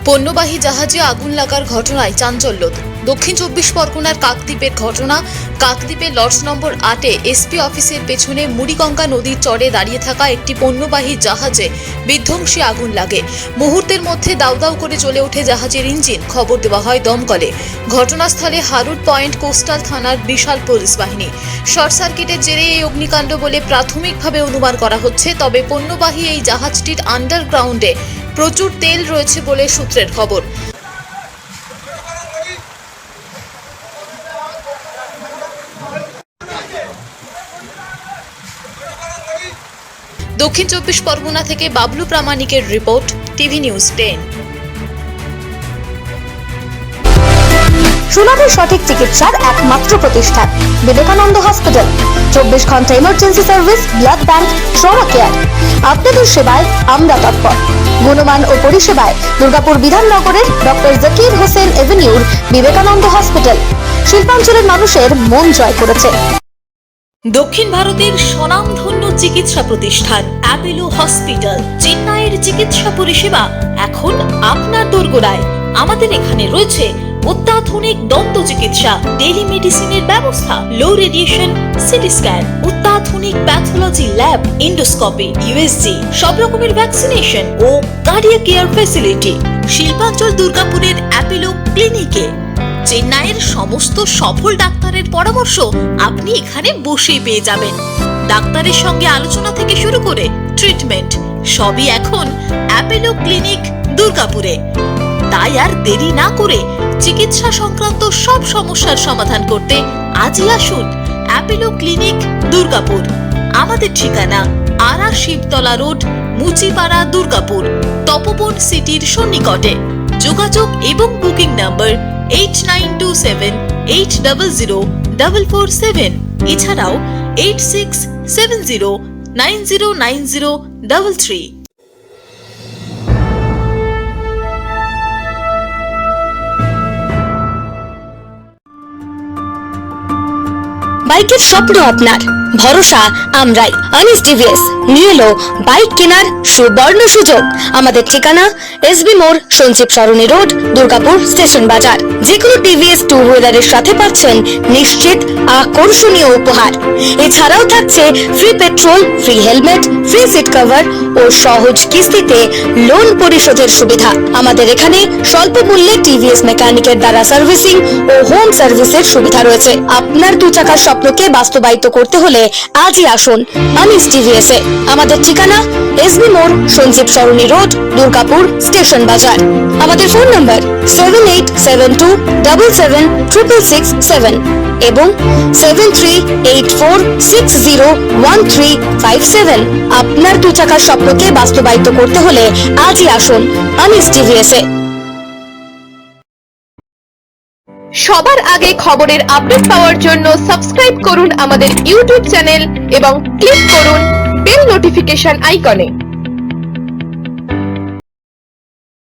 পণ্যবাহী জাহাজে আগুন লাগার ঘটনায় চাঞ্চল্য। দক্ষিণ চব্বিশ পরগনার কাকদ্বীপের ঘটনা। কাকদ্বীপের লজ নম্বর 8-এ এসপি অফিসের পেছনে মুড়িগঙ্গা নদীর চরে দাঁড়িয়ে থাকা একটি পণ্যবাহী জাহাজে বিধ্বংসী আগুন লাগে। মুহূর্তের মধ্যে দাউ দাউ করে জ্বলে ওঠে জাহাজের ইঞ্জিন। খবর দেওয়া হয় দমকলে। ঘটনাস্থলে হারুট পয়েন্ট কোস্টাল থানার বিশাল পুলিশ বাহিনী। শর্ট সার্কিটের জেরে এই অগ্নিকাণ্ড বলে প্রাথমিকভাবে অনুমান করা হচ্ছে। তবে পণ্যবাহী এই জাহাজটির আন্ডারগ্রাউন্ডে প্রচুর তেল রয়েছে বলে সূত্রের খবর। দক্ষিণ চব্বিশ পরগনা থেকে বাবলু প্রামাণিকের রিপোর্ট, টিভি নিউজ 10। সুলভে সঠিক চিকিৎসার একমাত্র প্রতিষ্ঠান বিবেকানন্দ হসপিটাল। 24 ঘন্টা emergency service, blood bank, trauma care. আপনাদের সেবায় আমরা তৎপর। গুণমান ও পরিষেবায় দুর্গাপুর বিধাননগরের ডক্টর জাকির হোসেন এভিনিউর বিবেকানন্দ হসপিটাল শিল্পাঞ্চলের মানুষের মন জয় করেছে। দক্ষিণ ভারতের স্বনামধন্য চিকিৎসা প্রতিষ্ঠান অ্যাপোলো হসপিটাল। চেন্নাইয়ের চিকিৎসা পরিষেবা এখন আপনার দোরগোড়ায়। আমাদের এখানে রয়েছে অত্যাধুনিক দন্ত চিকিৎসা, টেলিমেডিসিনের ব্যবস্থা, লো রেডিয়েশন সিটি স্ক্যান, অত্যাধুনিক প্যাথোলজি ল্যাব, এন্ডোস্কোপি, ইউএসজি, সব রকমের ভ্যাকসিনেশন ও কার্ডিয়াক কেয়ার ফ্যাসিলিটি। শিল্পাঞ্চল দুর্গাপুরের অ্যাপোলো ক্লিনিকে চেন্নাইয়ের সমস্ত সফল ডাক্তারের পরামর্শ আপনি এখানে বসেই পেয়ে যাবেন। ডাক্তারের সঙ্গে আলোচনা থেকে শুরু করে ট্রিটমেন্ট সবই এখন অ্যাপোলো ক্লিনিক দুর্গাপুরে। তাই আর দেরি না করে চিকিৎসা সংক্রান্ত সব সমস্যার সমাধান করতে আজই আসুন অ্যাপোলো ক্লিনিক দুর্গাপুর। আমাদের ঠিকানা আরা শিবতলা রোড, মুচিপাড়া, দুর্গাপুর, তপবন সিটির সন্নিকটে। যোগাযোগ এবং বুকিং নাম্বার 8927800447। এছাড়াও 8670909033। বাইকের স্বপ্ন আপনার, ভরসা আমরাই। আনিস টিভিএস নিয়ে এলো বাইক কেনার সুবর্ণ সুযোগ। আমাদের ঠিকানা এসবি মোড়, সঞ্জীব সরণি রোড, দুর্গাপুর স্টেশন বাজার। যেকোনো টিভিএস টু হুইলারের সাথে পাচ্ছেন নিশ্চিত আকর্ষণীয় উপহার। এছাড়াও থাকছে free petrol, free helmet, free seat cover ও সহজ কিস্তিতে লোন পরিশোধের সুবিধা। আমাদের এখানে স্বল্প মূল্যে টিভিএস মেকানিকের দ্বারা সার্ভিসিং ও হোম সার্ভিসের সুবিধা রয়েছে। আপনার দু চাকার স্বপ্নকে বাস্তবায়িত করতে হলে আজই আসুন আনিস টিভিএস এ। আমাদের ঠিকানা এসবি মোড়, সঞ্জীব সরণি রোড, দুর্গাপুর স্টেশন বাজার। আমাদের ফোন নাম্বার 7872776667 এবং 7384601357। আপনার দু চাকার স্বপ্নকে বাস্তবায়িত করতে হলে আজই আসুন আনিস টিভিএস এ। সবার আগে খবরের আপডেট পাওয়ার জন্য সাবস্ক্রাইব করুন আমাদের ইউটিউব চ্যানেল এবং ক্লিক করুন বেল নোটিফিকেশন আইকনে।